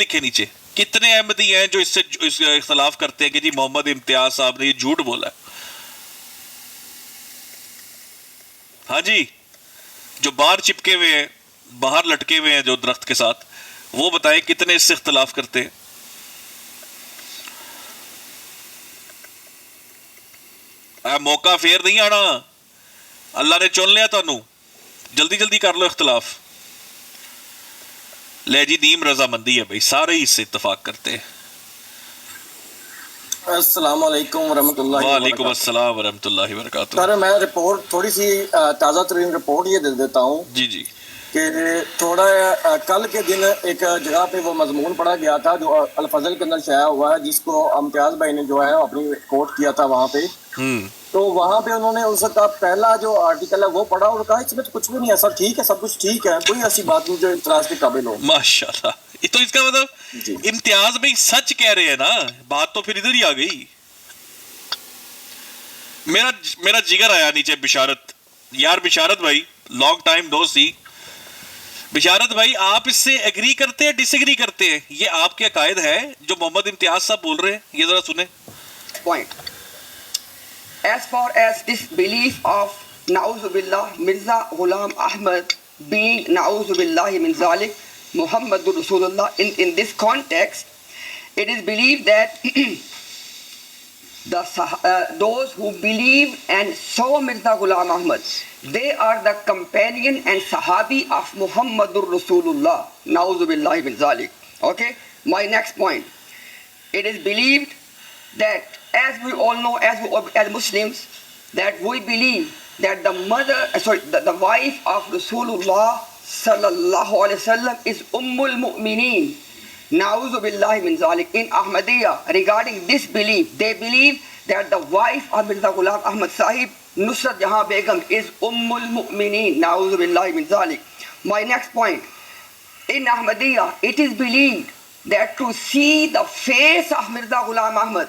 لکھے نیچے کتنے احمدی ہیں جو اس سے اختلاف کرتے ہیں کہ جی محمد امتیاز صاحب نے یہ جھوٹ بولا ہے؟ ہاں جی، جو باہر چپکے ہوئے ہیں، باہر لٹکے ہوئے ہیں جو درخت کے ساتھ، وہ بتائیں کتنے اس سے اختلاف کرتے ہیں؟ موقع پھر نہیں آنا، اللہ نے چن لیا تانوں، جلدی جلدی کر لو اختلاف۔ لے جی نیم رضامندی ہے بھائی، سارے ہی اس سے اتفاق کرتے ہیں۔ السلام علیکم ورحمۃ اللہ وعلیکم وبرکاتہ۔ السلام ورحمۃ اللہ وبرکاتہ۔ سر میں رپورٹ تھوڑی سی تازہ ترین رپورٹ یہ دے دیتا ہوں جی جی کہ تھوڑا کل کے دن ایک جگہ پہ وہ مضمون پڑھا گیا تھا جو الفضل کے اندر شائع ہوا ہے، جس کو امتیاز بھائی نے جو ہے اپنی کوٹ کیا تھا وہاں پہ۔ تو وہاں پہ انہوں نے اس کا پہلا جو آرٹیکل ہے وہ پڑھا اور کہا اس میں تو کچھ بھی نہیں ہے سر، ٹھیک ہے سب کچھ ٹھیک ہے، کوئی ایسی بات نہیں جو اعتراض کے قابل ہو۔ ماشاء اللہ، تو اس کا مطلب جی امتیاز بھائی سچ کہہ رہے ہیں نا، بات تو پھر ادھر ہی آ گئی۔ میرا جگر آیا نیچے بشارت، یار بشارت بھائی لانگ ٹائم نو سی۔ بشارت بھائی آپ اس سے ایگری کرتے ہیں ڈس ایگری کرتے ہیں؟ یہ آپ کے عقائد ہے جو محمد امتیاز صاحب بول رہے ہیں، یہ ذرا سنیں۔ Point. As far as this belief of Na'udhu Billah Mirza Ghulam Ahmad being Na'udhu Billahi min Zalik Muhammadur Rasulullah, in this context, it is believed that those who believe and saw Mirza Ghulam Ahmad, they are the companion and sahabi of Muhammadur Rasulullah. Na'udhu Billahi min Zalik. Okay? My next point. It is believed that as we all know, as Muslims, that we believe that the wife of Rasulullah sallallahu alaihi wasallam is Ummul Mu'mineen. Na'udhu billahi min zalik. In Ahmadiyya, regarding this belief, they believe that the wife of Mirza Ghulam Ahmad Sahib, Nusrat Jahan Begum, is Ummul Mu'mineen. Na'udhu billahi min zalik. My next point. In Ahmadiyya, it is believed that to see the face of Mirza Ghulam Ahmad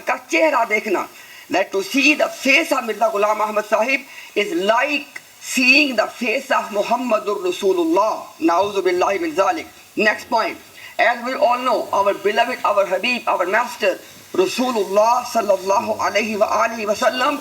کا چہرہ دیکھنا, that to see the face of Mirza Ghulam Ahmad Sahib is like seeing the face of Muhammadur Rasulullah. Na'udhu billahi min zalik. Next point. As we all know, our beloved, our Habib, our master, Rasulullah sallallahu alayhi wa alihi wa sallam,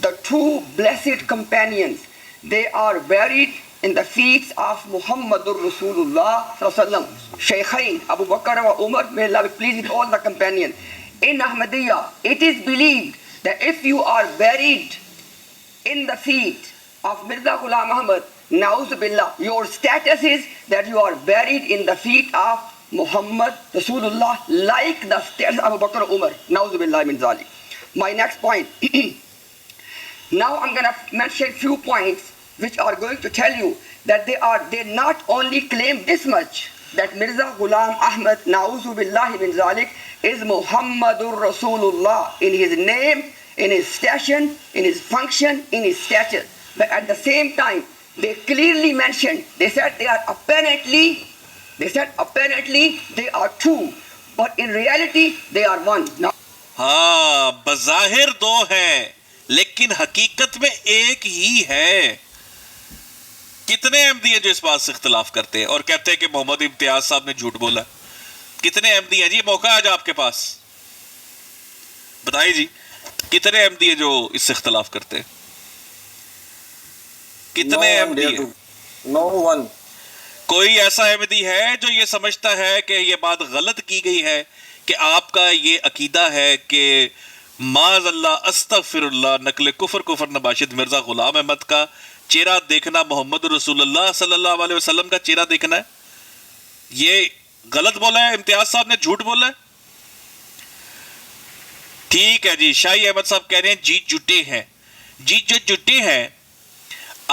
the two blessed companions, they are buried in the feet of Muhammadur Rasulullah sallallahu alaihi wasallam. Shaykhain Abu Bakr wa Umar, may Allah be pleased with all the companions. In Ahmadiyya, it is believed that if you are buried in the feet of Mirza Ghulam Ahmad, na'udhu billah, your status is that you are buried in the feet of Muhammad Rasulullah, like the status of Abu Bakr wa Umar. Na'udhu billahi min zalik. My next point. Now I'm going to mention few points which are going to tell you that they not only claim this much, that Mirza Ghulam Ahmad, na'udhu billahi min zalik, is Muhammadur Rasulullah in his name, in his station, in his function, in his stature. But at the same time, they clearly mentioned, they said apparently they are two, but in reality they are one. Now, ہاں بظاہر دو ہیں لیکن حقیقت میں ایک ہی ہے۔ کتنے احمدی ہیں جو اس بات سے اختلاف کرتے ہیں اور کہتے ہیں کہ محمد امتیاز صاحب نے جھوٹ بولا؟ کتنے احمدی ہیں جی؟ موقع آج آپ کے پاس بتائیے جی، کتنے احمدی ہیں جو اس سے اختلاف کرتے ہیں؟ کتنے احمدی ہیں؟ نو ون۔ کوئی ایسا احمدی ہے جو یہ سمجھتا ہے کہ یہ بات غلط کی گئی ہے، کہ آپ کا یہ عقیدہ ہے کہ معاذ اللہ استغفر اللہ نقل کفر نباشد مرزا غلام احمد کا چہرہ دیکھنا محمد رسول اللہ صلی اللہ علیہ وسلم کا چہرہ دیکھنا ہے؟ یہ غلط بولا ہے، امتیاز صاحب نے جھوٹ بولا ہے؟ ٹھیک ہے جی، شاہی احمد صاحب کہہ رہے ہیں جی جٹے ہیں۔ جی جو جٹے ہیں،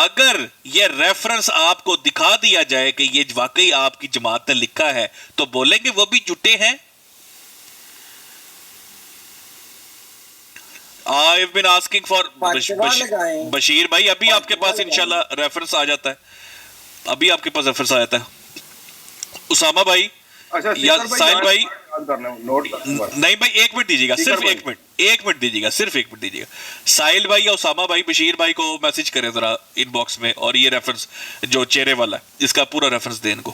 اگر یہ ریفرنس آپ کو دکھا دیا جائے کہ یہ واقعی آپ کی جماعت نے لکھا ہے تو بولیں گے وہ بھی جٹے ہیں؟ I've been asking for Bashir بھائی، ابھی آپ کے پاس انشاءاللہ ریفرنس آ جاتا ہے، ابھی آپ کے پاس ریفرنس آ جاتا ہے۔ اسامہ بھائی یا ساحل بھائی، نہیں بھائی ایک منٹ دیجیے گا، صرف ایک منٹ دیجیے گا، صرف ایک منٹ دیجیے گا۔ ساحل بھائی یا اسامہ بھائی بشیر بھائی کو میسج کریں ذرا ان باکس میں، اور یہ ریفرنس جو چہرے والا ہے اس کا پورا ریفرنس دیں ان کو۔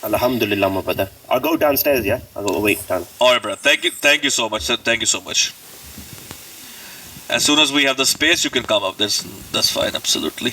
Alhamdulillah, my brother. I'll go downstairs, yeah? I'll go wait down. All right, brother. Thank you so much, sir. Thank you so much. As soon as we have the space, you can come up. That's fine, absolutely.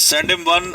Send him one.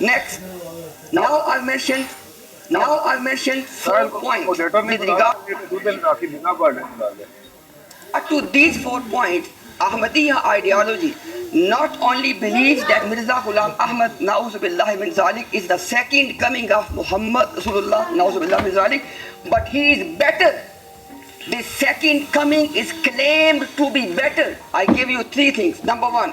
Next, now I mentioned 4 points with regard to these 4 points. Ahmadiyya ideology not only believes that Mirza Ghulam Ahmad Nauzubillah min Zalik is the second coming of Muhammad Rasulullah Nauzubillah min Zalik, but he is better. The second coming is claimed to be better. I give you 3 things. Number 1.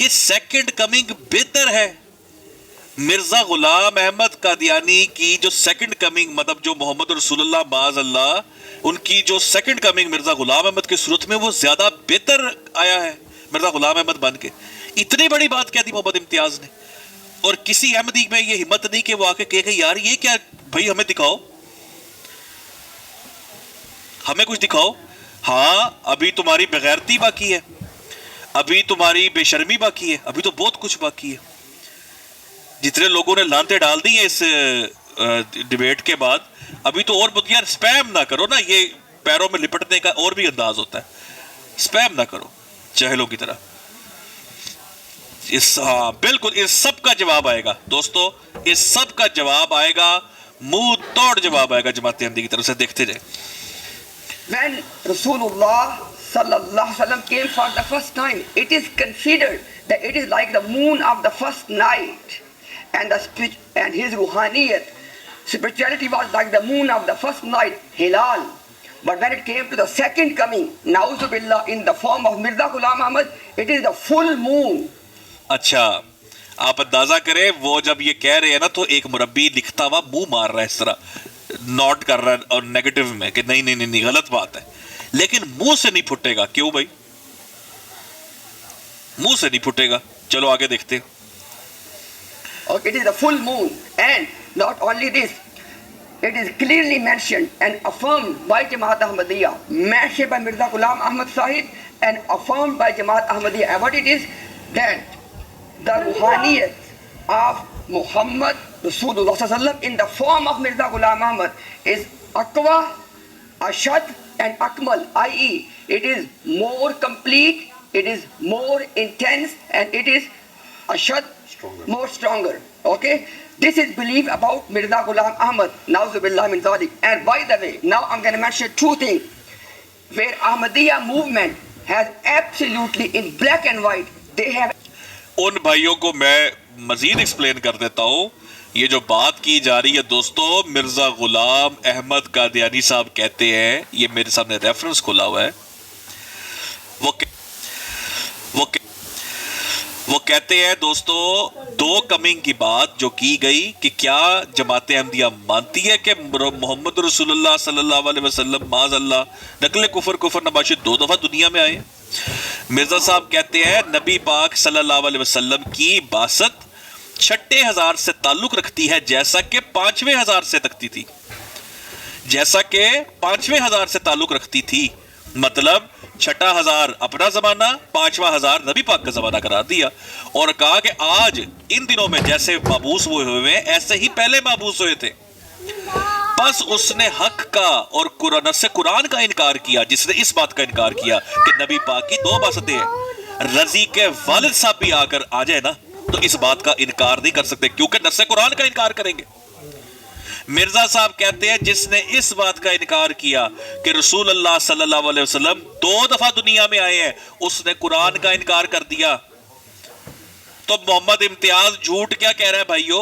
کہ second coming بہتر ہے. مرزا غلام احمد قادیانی کی جو second coming مطلب جو محمد رسول اللہ معاذ اللہ ان کی جو سیکنڈ کمنگ مرزا غلام احمد کی صورت میں وہ زیادہ بہتر آیا ہے مرزا غلام احمد بن کے. اتنی بڑی بات کہہ دی محمد امتیاز نے, اور کسی احمدی میں یہ ہمت نہیں کہ وہ آ کے کہے کہ یار یہ کیا بھائی ہمیں دکھاؤ, ہمیں کچھ دکھاؤ. ہاں ابھی تمہاری بغیرتی باقی ہے, ابھی تمہاری بے شرمی باقی ہے, ابھی تو بہت کچھ باقی ہے. جتنے لوگوں نے لانتے ڈال دی ہیں اس ڈیبیٹ کے بعد, ابھی تو اور یار سپیم نہ کرو نا, یہ پیروں میں لپٹنے کا اور بھی انداز ہوتا ہے, سپیم نہ کرو چہلوں کی طرح. ہاں بالکل اس سب کا جواب آئے گا دوستو, اس سب کا جواب آئے گا, منہ توڑ جواب آئے گا جماعت احمدی کی طرف سے, دیکھتے جائیں. When Rasulullah sallallahu alaihi wasallam came for the first time, it is considered that it is like the moon of the first night, and his ruhaniyat, spirituality was like the moon of the first night, hilal. But when it came to the second coming, na'uzubillah, in the form of Mirza Ghulam Ahmad, it is the full moon. اچھا آپ اندازہ کریں, وہ جب یہ کہہ رہے ہیں نا تو ایک مربی لکھتا ہوا منہ مار رہا ہے اس طرح, نوٹ کر رہا ہے اور نیگیٹو میں کہ نہیں نہیں نہیں غلط بات ہے, لیکن منہ سے نہیں پھٹے گا. کیوں بھائی منہ سے نہیں پھٹے گا؟ چلو آگے دیکھتے ہیں. Okay, it is the full moon, and not only this, it is clearly mentioned and affirmed by Jamaat Ahmadiyya, mentioned by Mirza Ghulam Ahmad Sahib and affirmed by Jamaat Ahmadiyya. And what it is, that the ruhaniyat of Muhammad Rasulullah sallallahu alaihi wasallam in the form of Mirza Ghulam Ahmad is aqwa, ashad and akmal, i.e. it is more complete, it is more intense, and it is ashad, more stronger. Okay, this is belief about Mirza Ghulam Ahmad, na'uzubillah min zalik. And by the way, now I'm going to mention two things where Ahmadiyya movement has absolutely in black and white, they have. ان بھائیوں کو میں مزید explain کر دیتا ہوں. یہ جو بات کی جا رہی ہے دوستو, مرزا غلام احمد قادیانی صاحب کہتے ہیں, یہ میرے سامنے ریفرنس کھلا ہوا ہے, وہ کہتے ہیں دوستو دو کمنگ کی بات جو کی گئی کہ کیا جماعت احمدیہ مانتی ہے کہ محمد رسول اللہ صلی اللہ علیہ وسلم معاذ اللہ نقل کفر نباشد 2 دفعہ دنیا میں آئے. مرزا صاحب کہتے ہیں نبی پاک صلی اللہ علیہ وسلم کی بعثت 6,000 سے تعلق رکھتی ہے جیسا کہ 5,000 سے رکھتی تھی, جیسا کہ 5,000 سے تعلق رکھتی تھی. مطلب 6,000 اپنا زمانہ, 5,000 نبی پاک کا زمانہ قرار دیا, اور کہا کہ آج ان دنوں میں جیسے مابعوث ہوئے ہیں ایسے ہی پہلے مابعوث ہوئے تھے. بس اس نے حق کا اور قرآن کا انکار کیا, جس نے اس بات کا انکار کیا کہ نبی پاک کی 2 بعثتیں ہیں. رضی کے والد صاحب بھی آ کر آ جائے نا تو اس بات کا انکار نہیں کر سکتے, کیونکہ نص قرآن کا انکار کریں گے. مرزا صاحب کہتے ہیں جس نے اس بات کا انکار کیا کہ رسول اللہ صلی اللہ علیہ وسلم 2 دفعہ دنیا میں آئے ہیں, اس نے قرآن کا انکار کر دیا. تو محمد امتیاز جھوٹ کیا کہہ رہا ہے بھائیو؟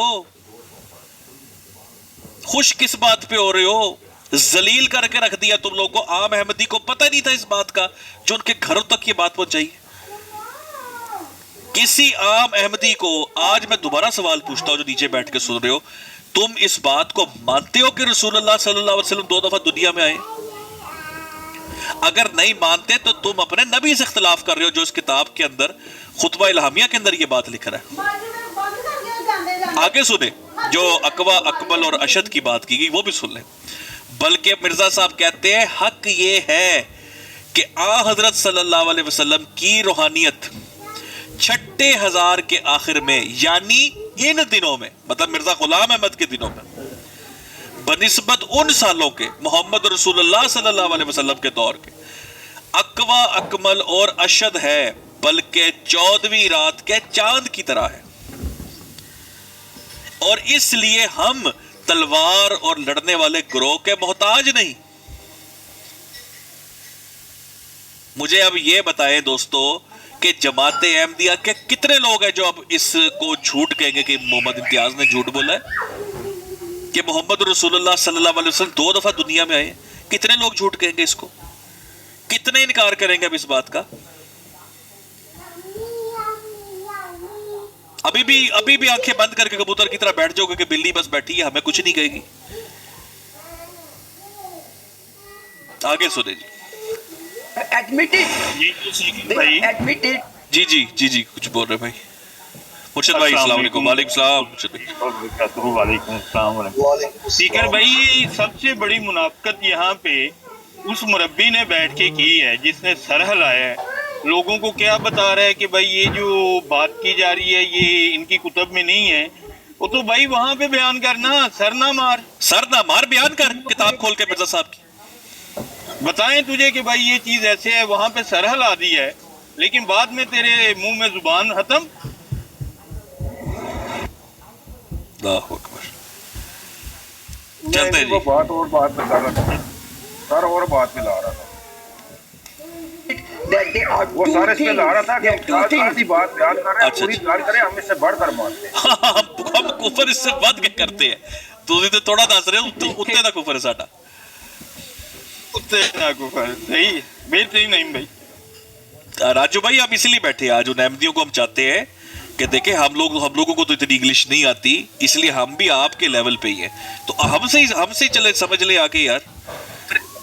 خوش کس بات پہ ہو رہے ہو؟ ذلیل کر کے رکھ دیا تم لوگوں کو. عام احمدی کو پتہ نہیں تھا اس بات کا, جو ان کے گھروں تک یہ بات پہنچائی. کسی عام احمدی کو آج میں دوبارہ سوال پوچھتا ہوں جو نیچے بیٹھ کے سن رہے ہو, تم اس بات کو مانتے ہو کہ رسول اللہ صلی اللہ علیہ وسلم 2 دفعہ دنیا میں آئے؟ اگر نہیں مانتے تو تم اپنے نبی سے اختلاف کر رہے ہو, جو اس کتاب کے اندر خطبہ الہامیہ کے اندر یہ بات لکھ رہا ہے. آگے سنیں جو اقوا, اکمل اور اشد کی بات کی گئی وہ بھی سن لیں. بلکہ مرزا صاحب کہتے ہیں حق یہ ہے کہ آن حضرت صلی اللہ علیہ وسلم کی روحانیت 6,000 کے آخر میں, یعنی ان دنوں میں, مطلب مرزا غلام احمد کے دنوں میں, بنسبت ان سالوں کے محمد رسول اللہ صلی اللہ علیہ وسلم کے دور کے, اقوا, اکمل اور اشد ہے, بلکہ 14ویں رات کے چاند کی طرح ہے. اور اس لیے ہم تلوار اور لڑنے والے گروہ کے محتاج نہیں. مجھے اب یہ بتائیں دوستو کہ جماعت احمدیہ کے کتنے لوگ ہیں جو اب اس کو جھوٹ کہیں گے کہ محمد امتیاز نے جھوٹ بولا ہے کہ محمد رسول اللہ صلی اللہ علیہ وسلم 2 دفعہ دنیا میں آئے؟ کتنے لوگ جھوٹ کہیں گے اس کو؟ کتنے انکار کریں گے اب اس بات کا؟ ابھی بھی آنکھیں بند کر کے کبوتر کی طرح بیٹھ جاؤ گے کہ بلی بس بیٹھی ہے ہمیں کچھ نہیں کہے گی؟ آگے سنے جی. admitted جی کچھ بول رہے بھائی. مرشد بھائی السلام علیکم. وعلیکم السلام. مرشد بھائی وعلیکم السلام. سپیکر بھائی سب سے بڑی منافقت یہاں پہ اس مربی نے بیٹھ کے کی ہے جس نے سر ہلایا ہے. لوگوں کو کیا بتا رہا ہے کہ بھائی یہ جو بات کی جا رہی ہے یہ ان کی کتب میں نہیں ہے. وہ تو بھائی وہاں پہ بیان کرنا, سر نہ مار بیان کر کتاب کھول کے مرزا صاحب کی بتائیں تجھے کہ بھائی یہ چیز ایسے ہے, وہاں پہ سر ہلا دی ہے لیکن بعد میں تیرے منہ میں زبان ختم. اللہ اکبر. چلتے جی. وہ بات اور بات پہ کر رہا تھا, سر اور بات پہ لا رہا تھا, that they are وہ two سارے اس پہ لا رہا تھا things. کہ There are two ساری things. بات بیان کر رہے ہیں, اچھا پوری بیان کریں, ہم اس سے بڑھ کر مانتے ہیں. ہم کفر اس سے ود کے کرتے ہیں. تسی تے تھوڑا دس رہے ہو اتنے دا کفر ہے ساڈا. صحیح بہترین نہیں بھائی. راجو بھائی آپ اسی لیے بیٹھے آج ان احمدیوں کو ہم چاہتے ہیں کہ دیکھیں ہم لوگوں کو تو اتنی انگلش نہیں آتی, اس لیے ہم بھی آپ کے لیول پہ ہی ہیں, تو ہم سے چلے سمجھ لیں آ کے یار.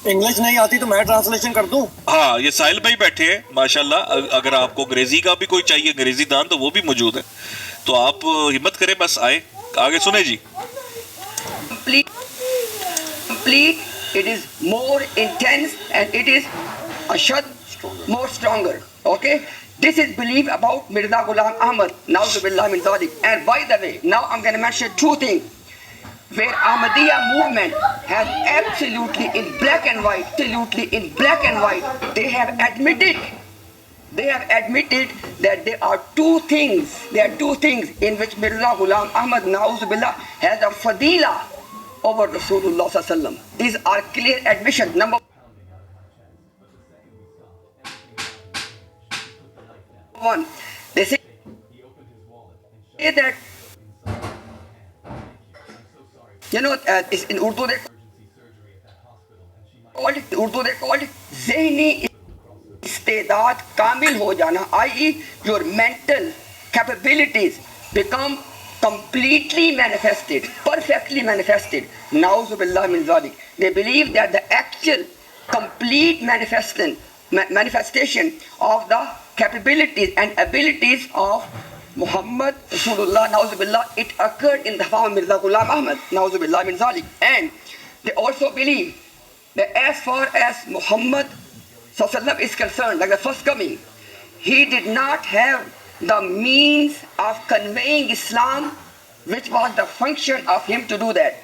انگلش نہیں آتی تو میں ٹرانسلیشن کر دوں. ہاں یہ ساحل بھائی بیٹھے ہیں ماشاءاللہ, اگر آپ کو انگریزی کا بھی کوئی چاہیے انگریزی دان تو وہ بھی موجود ہے, تو آپ ہمت کریں بس آئیں. آگے سنیں جی. Complete, it is more intense and it is ashad, more stronger. Okay, this is belief about Mirza Ghulam Ahmad, Nauzubillah min Zalik. And by the way, now I'm going to mention two things where Ahmadiyya movement has absolutely in black and white, they have admitted that there are two things in which Mirza Ghulam Ahmad, Nauzubillah, has a fadila over Rasulullah sallallahu alaihi wasallam. These are clear admissions. Number one, they say that, you know, in Urdu they called zehni istedaad kamil ho jana, i.e. your mental capabilities become completely manifested, perfectly manifested. Na'udhu billah min zalik. They believe that the actual complete manifestation of the capabilities and abilities of Muhammad Rasulullah, na'udhu billah, it occurred in the form of Mirza Ghulam Ahmad, na'udhu billah min zalik. And they also believe that as far as Muhammad sallallahu alaihi wasallam is concerned, like the first coming, he did not have the means of conveying Islam, which was the function of him to do that.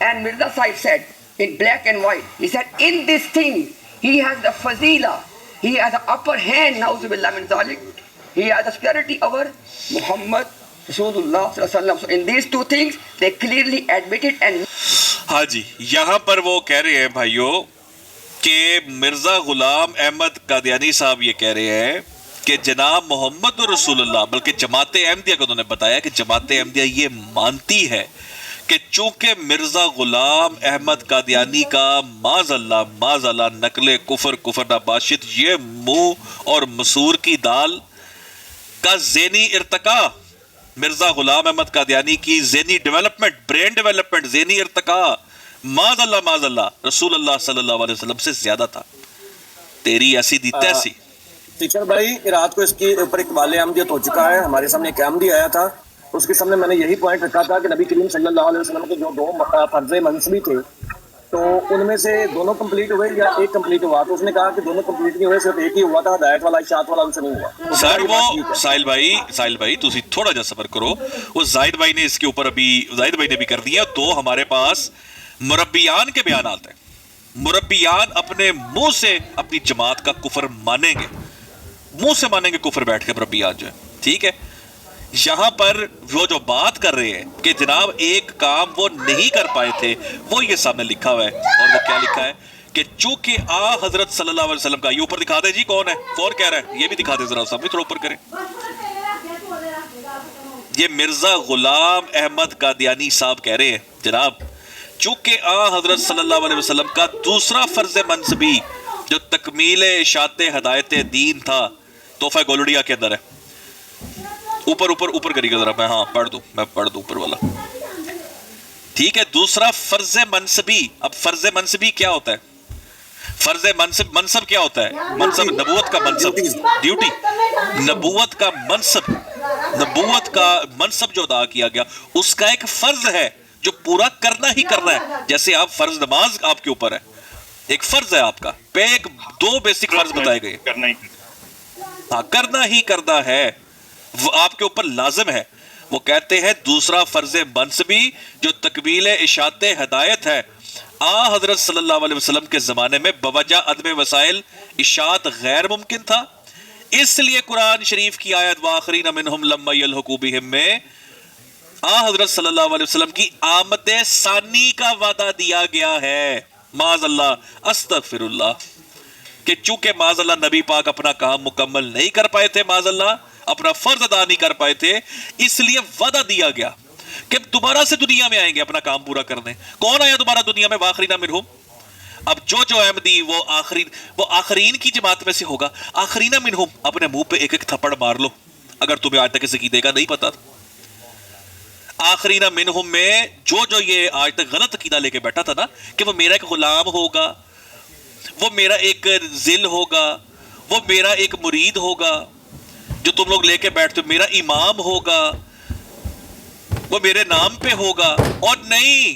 And Mirza Sahib said in black and white, he said, in this thing he has the fazila, he has the upper hand, na'udhu billah min zalik, he has the superiority over Muhammad Rasulullah sallallahu alaihi wasallam. So in these two things they clearly admitted. And ہاں جی, یہاں پر وہ کہہ رہے ہیں بھائیوں کہ مرزا غلام احمد قادیانی صاحب یہ کہہ رہے ہیں کہ جناب محمد رسول اللہ, بلکہ جماعت احمدیہ کو انہوں نے بتایا کہ جماعت احمدیہ یہ مانتی ہے کہ چونکہ مرزا غلام احمد قادیانی کا معاذ اللہ نقل کفر نباشد یہ منہ اور مسور کی دال کا ذہنی ارتقاء, مرزا غلام احمد قادیانی کی ذہنی ڈیولپمنٹ, برین ڈیولپمنٹ, ذہنی ارتقاء معاذ اللہ رسول اللہ صلی اللہ علیہ وسلم سے زیادہ تھا. تیری ایسی دی تیسی. ٹیچر بھائی رات کو اس کے اوپر اقبال احمدیت ہو چکا ہے, ہمارے سامنے ایک احمدی آیا تھا, اس کے سامنے میں نے یہی پوائنٹ رکھا تھا کہ نبی کریم صلی اللہ علیہ وسلم کے جو دو فرض منصبی تھے تو ان میں سے دونوں کمپلیٹ ہوئے یا ایک کمپلیٹ ہوا, تو اس نے کہا کہ دونوں کمپلیٹ نہیں ہوئے, صرف ایک ہی ہوا تھا, ہدایت والا اشاعت والا ان سے نہیں ہوا. سر وہ ساحل بھائی تسی تھوڑا جا صبر کرو, وہ زاہد بھائی نے اس کے اوپر ابھی زاہد بھائی نے بھی کر دیا. تو ہمارے پاس مربیان کے بیانات ہیں, مربیان اپنے منہ سے اپنی جماعت کا کفر مانیں گے, منہ سے مانیں گے کفر بیٹھ کے مربیان جو ہے, ٹھیک ہے. یہاں پر وہ جو بات کر رہے ہیں کہ جناب ایک کام وہ نہیں کر پائے تھے, وہ یہ سامنے لکھا ہوا ہے, اور وہ کیا لکھا ہے کہ چونکہ حضرت صلی اللہ علیہ وسلم کا, یہ اوپر دکھا دے جی کون ہے, کون کہہ رہا ہے, یہ بھی دکھا دے ذرا, سب بھی تھوڑا اوپر کریں. یہ مرزا غلام احمد قادیانی صاحب کہہ رہے ہیں جناب چونکہ حضرت صلی اللہ علیہ وسلم کا دوسرا فرض منصبی جو تکمیل اشاعت ہدایت دین تھا, تحفہ گولڑیا کے اندر ہے, اوپر اوپر اوپر کریے ذرا, میں ہاں پڑھ دوں, میں پڑھ دوں اوپر والا. ٹھیک ہے. دوسرا فرض منصبی. اب فرض منصبی کیا ہوتا ہے؟ فرض منصب, منصب کیا ہوتا ہے؟ منصب نبوت کا منصب, ڈیوٹی, نبوت کا منصب, نبوت کا منصب جو ادا کیا گیا اس کا ایک فرض ہے جو پورا کرنا ہی کرنا ہے. جیسے آپ فرض نماز آپ کے اوپر ہے, ایک فرض ہے آپ کا, پہ ایک دو بیسک فرض بتائے گئے, ہاں کرنا ہی کرنا ہے, وہ آپ کے اوپر لازم ہے. وہ کہتے ہیں دوسرا فرض منصبی جو تکمیل اشاعت ہدایت ہے, حضرت صلی اللہ علیہ وسلم کے زمانے میں بوجہ عدم وسائل اشاعت غیر ممکن تھا, اس لیے قرآن شریف کی آیت وآخرین منہم لما یلحقوا بہم میں حضرت صلی اللہ علیہ وسلم کی آمد ثانی کا وعدہ دیا گیا ہے. معاذ اللہ استغفر اللہ, کہ چونکہ معاذ اللہ نبی پاک اپنا کام مکمل نہیں کر پائے تھے, معاذ اللہ اپنا فرض ادا نہیں کر پائے تھے, اس لیے وعدہ دیا گیا کہ دوبارہ سے دنیا میں آئیں گے اپنا کام پورا کرنے. کون آیا دوبارہ دنیا میں؟ وآخرین منہم. اب جو احمدی وہ آخرین کی جماعت میں سے ہوگا. آخرین منہم, اپنے منہ پہ ایک ایک تھپڑ مار لو اگر تمہیں آج تک اس عقیدے کا نہیں پتا. آخرین منہم میں جو یہ آج تک غلط عقیدہ لے کے بیٹھا تھا نا کہ وہ میرا ایک غلام ہوگا, وہ میرا ایک ذل ہوگا, وہ میرا ایک مرید ہوگا, جو تم لوگ لے کے بیٹھتے ہو میرا امام ہوگا, وہ میرے نام پہ ہوگا, اور نہیں,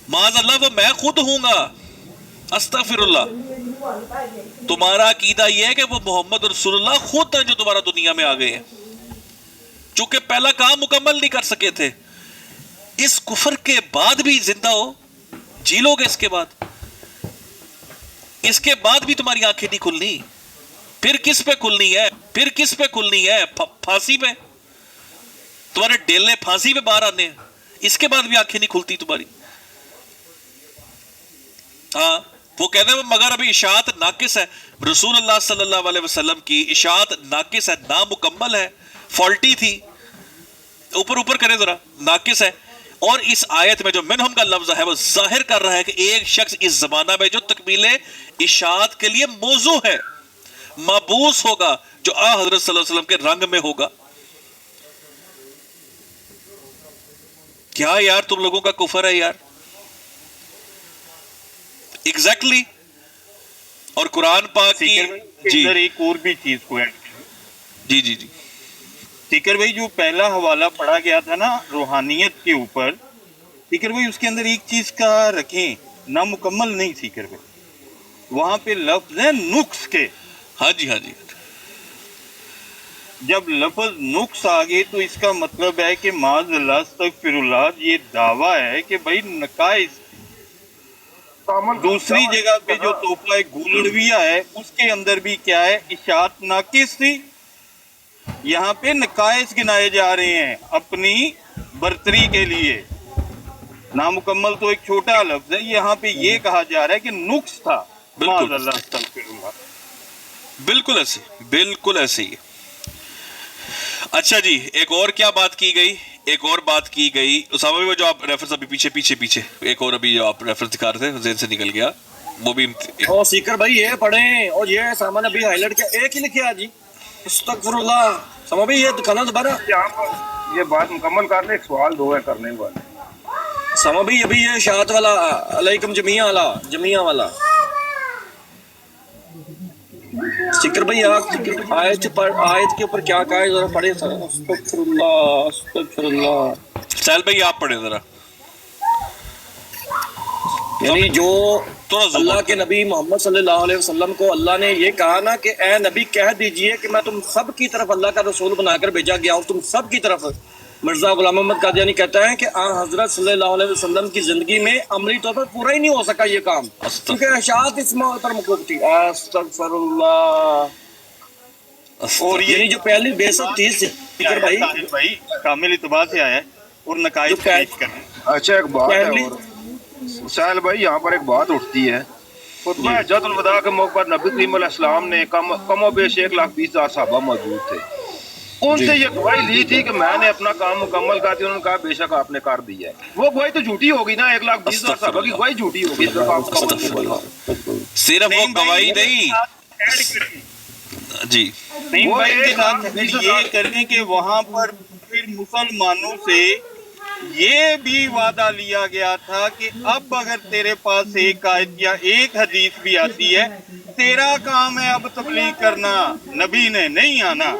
معاذ اللہ وہ میں خود ہوں گا. استغفر اللہ. تمہارا عقیدہ یہ ہے کہ وہ محمد رسول اللہ خود ہیں جو دوبارہ دنیا میں آ گئے ہیں, چونکہ پہلا کام مکمل نہیں کر سکے تھے. اس کفر کے بعد بھی زندہ ہو, جی لو گے اس کے بعد, اس کے بعد بھی تمہاری آنکھیں نہیں کھلنی. پھر کس پہ کھلنی ہے؟ پھر کس پہ کھلنی ہے؟ پھانسی پہ, تمہارے ڈیلے پھانسی پہ باہر آنے ہیں, اس کے بعد بھی آنکھیں نہیں کھلتی تمہاری. ہاں وہ کہتے ہیں مگر ابھی اشاعت ناقص ہے. رسول اللہ صلی اللہ علیہ وسلم کی اشاعت ناقص ہے, نامکمل ہے, فالٹی تھی. اوپر اوپر کرے ذرا, ناقص ہے. اور اس آیت میں جو منہم کا لفظ ہے وہ ظاہر کر رہا ہے کہ ایک شخص اس زمانہ میں جو تکمیل اشاعت کے لیے موضوع ہے, مبعوث ہوگا, جو حضرت صلی اللہ علیہ وسلم کے رنگ میں ہوگا. کیا یار تم لوگوں کا کفر ہے یار, ایگزیکٹلی. اور قرآن پاک کی جی ایک اور بھی چیز کو ایڈ, جی جی جی سیکر بھائی جو پہلا حوالہ پڑھا گیا تھا نا روحانیت کے اوپر, سیکر بھائی اس کے اندر ایک چیز کا رکھیں, نامکمل نہیں سیکر بھائی, وہاں پہ لفظ ہے نقص کے. ہاں جی ہاں جی. جب لفظ نقص آگے تو اس کا مطلب ہے کہ معاذ اللہ استغفر اللہ, یہ دعویٰ ہے کہ بھائی نقائص. دوسری جگہ پہ جو توفہ گولڑویہ ہے اس کے اندر بھی کیا ہے, اشاعت ناقص تھی. یہاں پہ نقائص گنائے جا رہے ہیں اپنی برتری کے لیے. نامکمل تو ایک چھوٹا لفظ ہے, یہاں پہ یہ کہا جا رہا ہے کہ نقص تھا. معاذ اللہ استغفر اللہ. بالکل ایسے, بالکل ایسے ہی. اچھا جی, ایک اور کیا بات کی گئی, ایک اور بات کی گئی اسامہ بھی, جو آپ ریفرنس ابھی پیچھے ایک اور ابھی جو آپ ریفرنس دکھا رہے تھے ذہن سے نکل گیا, وہ بھی. اور سیکر بھائی یہ پڑھیں, اور یہ سامان ابھی ہائی لائٹ کیا ایک ہی لکھا جی, استغفر اللہ. سما بھائی یہ دکھانا دوبارہ, یہ بات مکمل کر لیں, ایک سوال دو ہے کرنے والے. سما بھائی ابھی یہ اشاعت والا علیکم جمیعہ والا سکر بھائی آیت کے اوپر کیا کہا ہے ذرا پڑھے. استغفر اللہ. سہیل بھائی آپ پڑھیں ذرا. یعنی جو اللہ کے نبی محمد صلی اللہ علیہ وسلم کو اللہ نے یہ کہا نا کہ اے نبی کہہ دیجئے کہ میں تم سب کی طرف اللہ کا رسول بنا کر بھیجا گیا ہوں, تم سب کی طرف. مرزا غلام محمد قادیانی کہتا ہے کہ حضرت صلی اللہ علیہ وسلم کی زندگی میں عملی طور پر پورا ہی نہیں ہو سکا یہ کام, کیونکہ اشاعت اس موقع پر موقوف تھی. استغفر اللہ. اور یعنی جو پہلی بعثت تھی سکر بھائی کامل اعتبار سے آیا ہے اور نقائص پیش کریں. اچھا ایک بات ہے اور سہیل بھائی, یہاں پر ایک بات اٹھتی ہے. خطبہ حجۃ الوداع کے موقع پر نبی کریم علیہ السلام نے کم و بیش 1,20,000 صحابہ موجود تھے. ان سے یہ گواہی لی تھی کہ میں نے اپنا کام مکمل کر دیا. انہوں نے کہا بے شک آپ نے کر دیا ہے. وہ گواہی تو جھوٹی ہوگی نا, 1,20,000 صحابہ کی گواہی جھوٹی ہوگی. صرف وہ گواہی نہیں, جی نہیں وہ بھائی کے ایک ساتھ عام پھر جیسا یہ بات- کریں کہ وہاں پر پھر مسلمانوں سے یہ بھی وعدہ لیا گیا تھا کہ اب اگر تیرے پاس ایک آیت یا ایک حدیث بھی آتی ہے، تیرا کام ہے اب تبلیغ کرنا، نبی نے نہیں آنا۔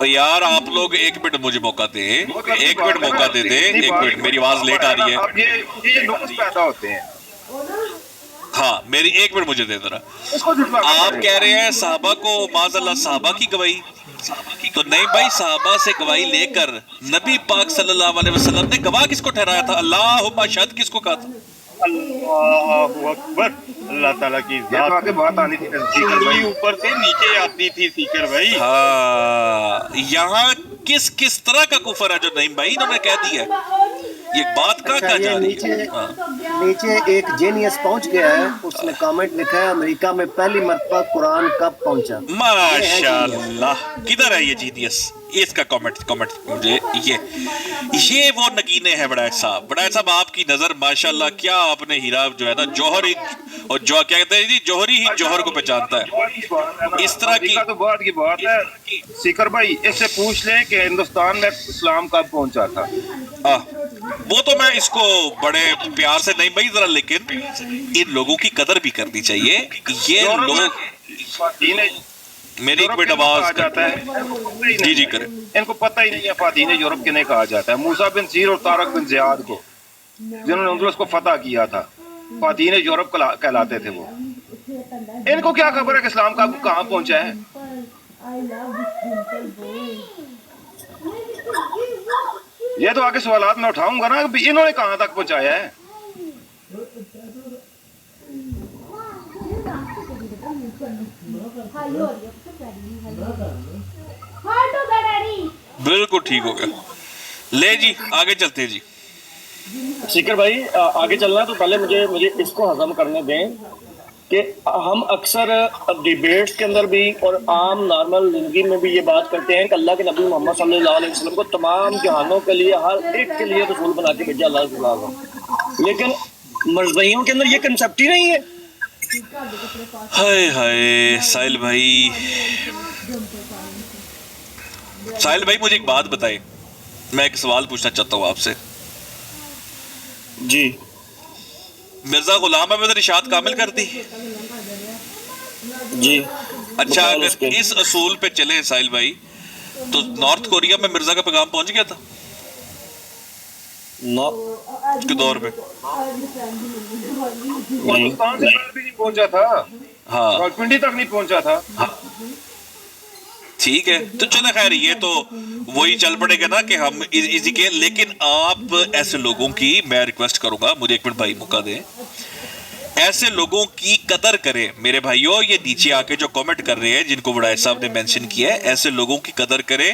یار آپ لوگ ایک منٹ مجھے موقع دیں، ایک منٹ موقع دے دیں، ایک منٹ، میری آواز لیٹ آ رہی ہے۔ اب یہ نقص پیدا ہوتے ہیں، ہاں میری ایک منٹ مجھے دے ذرا۔ اس کو جھٹلانا آپ پڑے گا۔ کہہ رہے ہیں صحابہ کو معاذ اللہ صحابہ کی گواہی، تو نہیں بھائی، صحابہ سے گواہی لے کر نبی پاک صلی اللہ علیہ وسلم نے گواہ کس کو ٹھہرایا تھا؟ اللہم اشہد کس کو کہا تھا؟ اللہ اکبر، اللہ تعالیٰ کی یہ تو ذات آگے بات آنی تھی سیکر انگلی بھائی۔ اوپر سے نیچے آتی تھی سیکر بھائی۔ ہاں یہاں کس طرح کا کفر ہے جو نہیں بھائی انہوں نے کہہ دیا ہے؟ یہ بات کہاں اچھا، یہ جا رہی نیچے ہے؟ ہاں۔ نیچے ایک جینیس پہنچ گیا ہے، اس نے کامنٹ لکھا ہے امریکہ میں پہلی مرتبہ قرآن کب پہنچا؟ ماشاء اللہ، کدھر ہے یہ جینیس؟ اس کا کامنٹ مجھے یہ وہ نگینے ہیں بڑا صاحب، بڑا صاحب آپ کی نظر ماشاءاللہ، کیا آپ نے ہیرا جو ہے نا جوہری، اور جو کیا کہتے ہیں جی، جوہری ہی جوہر کو پہچانتا ہے۔ اس طرح کی تو بات کی بات ہے سیکر بھائی، اس سے پوچھ لیں کہ ہندوستان میں اسلام کب پہنچا تھا۔ وہ تو میں اس کو بڑے پیار سے نہیں بھائی ذرا، لیکن ان لوگوں کی قدر بھی کرنی چاہیے۔ یہ لوگ میری ایک منٹ آواز جاتا ہے، جی کریں۔ ان کو پتہ ہی نہیں ہے فاتحین یورپ کنہیں کہا جاتا ہے۔ موسیٰ بن سیر اور طارق بن زیاد کو، جنہوں نے اندلس کو فتح کیا تھا، فاتحین یورپ کہلاتے تھے وہ۔ ان کو کیا خبر ہے کہ اسلام کا کہاں پہنچا ہے؟ یہ تو آگے سوالات میں اٹھاؤں گا نا کہ انہوں نے کہاں تک پہنچایا ہے۔ بالکل ٹھیک ہو گیا، لے جی آگے چلتے جی۔ سیکر بھائی آگے چلنا تو پہلے مجھے اس کو ہضم کرنے دیں کہ ہم اکثر ڈیبیٹس کے اندر بھی اور عام نارمل زندگی میں بھی یہ بات کرتے ہیں کہ اللہ کے نبی محمد صلی اللہ علیہ وسلم کو تمام جہانوں کے لیے، ہر ایک کے لیے رسول بنا کے بھیجا اللہ صلی اللہ علیہ وسلم، لیکن مرزائیوں کے اندر یہ کنسیپٹ ہی نہیں ہے۔ ہائے ہائے ساحل بھائی، ساحل بھائی مجھے ایک بات بتائیں، میں ایک سوال پوچھنا چاہتا ہوں آپ سے۔ جی مرزا غلام احمد نشاط کامل کر دی؟ جی اچھا اگر اس اصول پہ چلے ساحل بھائی، تو نارتھ کوریا میں مرزا کا پیغام پہنچ گیا تھا کے دور میں؟ پاکستان سے بھی نہیں پہنچا تھا، ہاں راولپنڈی تک نہیں پہنچا تھا۔ ٹھیک ہے، تو چلے خیر یہ تو وہی چل پڑے گا نا کہ ہم اسی کے، لیکن آپ ایسے لوگوں کی میں ریکویسٹ کروں گا، مجھے ایک منٹ بھائی موقع دیں، ایسے لوگوں کی قدر کریں میرے بھائیوں۔ یہ نیچے آ کے جو کامنٹ کر رہے ہیں جن کو وڈائے صاحب نے مینشن کیا ہے، ایسے لوگوں کی قدر کریں۔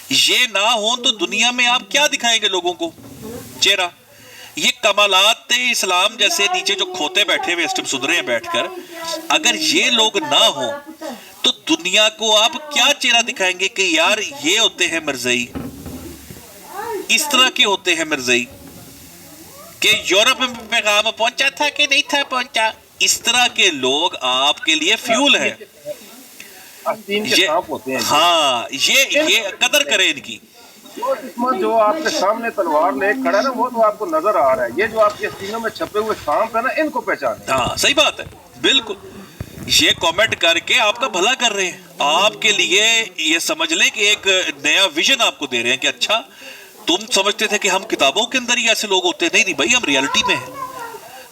یہ نہ ہو تو دنیا میں آپ کیا دکھائیں گے لوگوں کو چہرہ؟ یہ کمالات اسلام جیسے نیچے جو کھوتے بیٹھے ہوئے اس ٹائم سن رہے ہیں بیٹھ کر، اگر یہ لوگ نہ ہوں تو دنیا کو آپ کیا چہرہ دکھائیں گے کہ یار یہ ہوتے ہیں مرزائی، اس طرح کے ہوتے ہیں مرزائی، کہ یورپ میں پیغام پہنچا تھا کہ نہیں تھا پہنچا؟ اس طرح کے لوگ آپ کے لیے فیول ہے۔ آستین کے سانپ ہوتے ہیں۔ ہاں یہ قدر کریں ان کی۔ وہ دشمن جو آپ کے سامنے تلوار لے کھڑا ہے نا، وہ تو آپ کو نظر آ رہا ہے۔ یہ جو آپ کے سینوں میں چھپے ہوئے سانپ ہے نا، ان کو پہچانے۔ ہاں صحیح بات ہے، بالکل۔ یہ کامنٹ کر کے آپ کا بھلا کر رہے ہیں، آپ کے لیے یہ سمجھ لیں کہ ایک نیا ویژن آپ کو دے رہے ہیں کہ اچھا تم سمجھتے تھے کہ ہم کتابوں کے اندر ہی ایسے لوگ ہوتے ہیں، نہیں بھائی، ہم ریالٹی میں ہیں،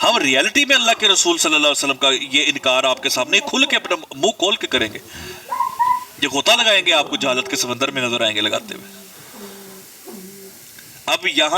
ہم ریالٹی میں اللہ کے رسول صلی اللہ علیہ وسلم کا یہ انکار آپ کے سامنے کھل کے اپنا منہ کھول کے کریں گے۔ یہ غوطہ لگائیں گے، آپ کو جہالت کے سمندر میں نظر آئیں گے لگاتے ہوئے۔ اب یہاں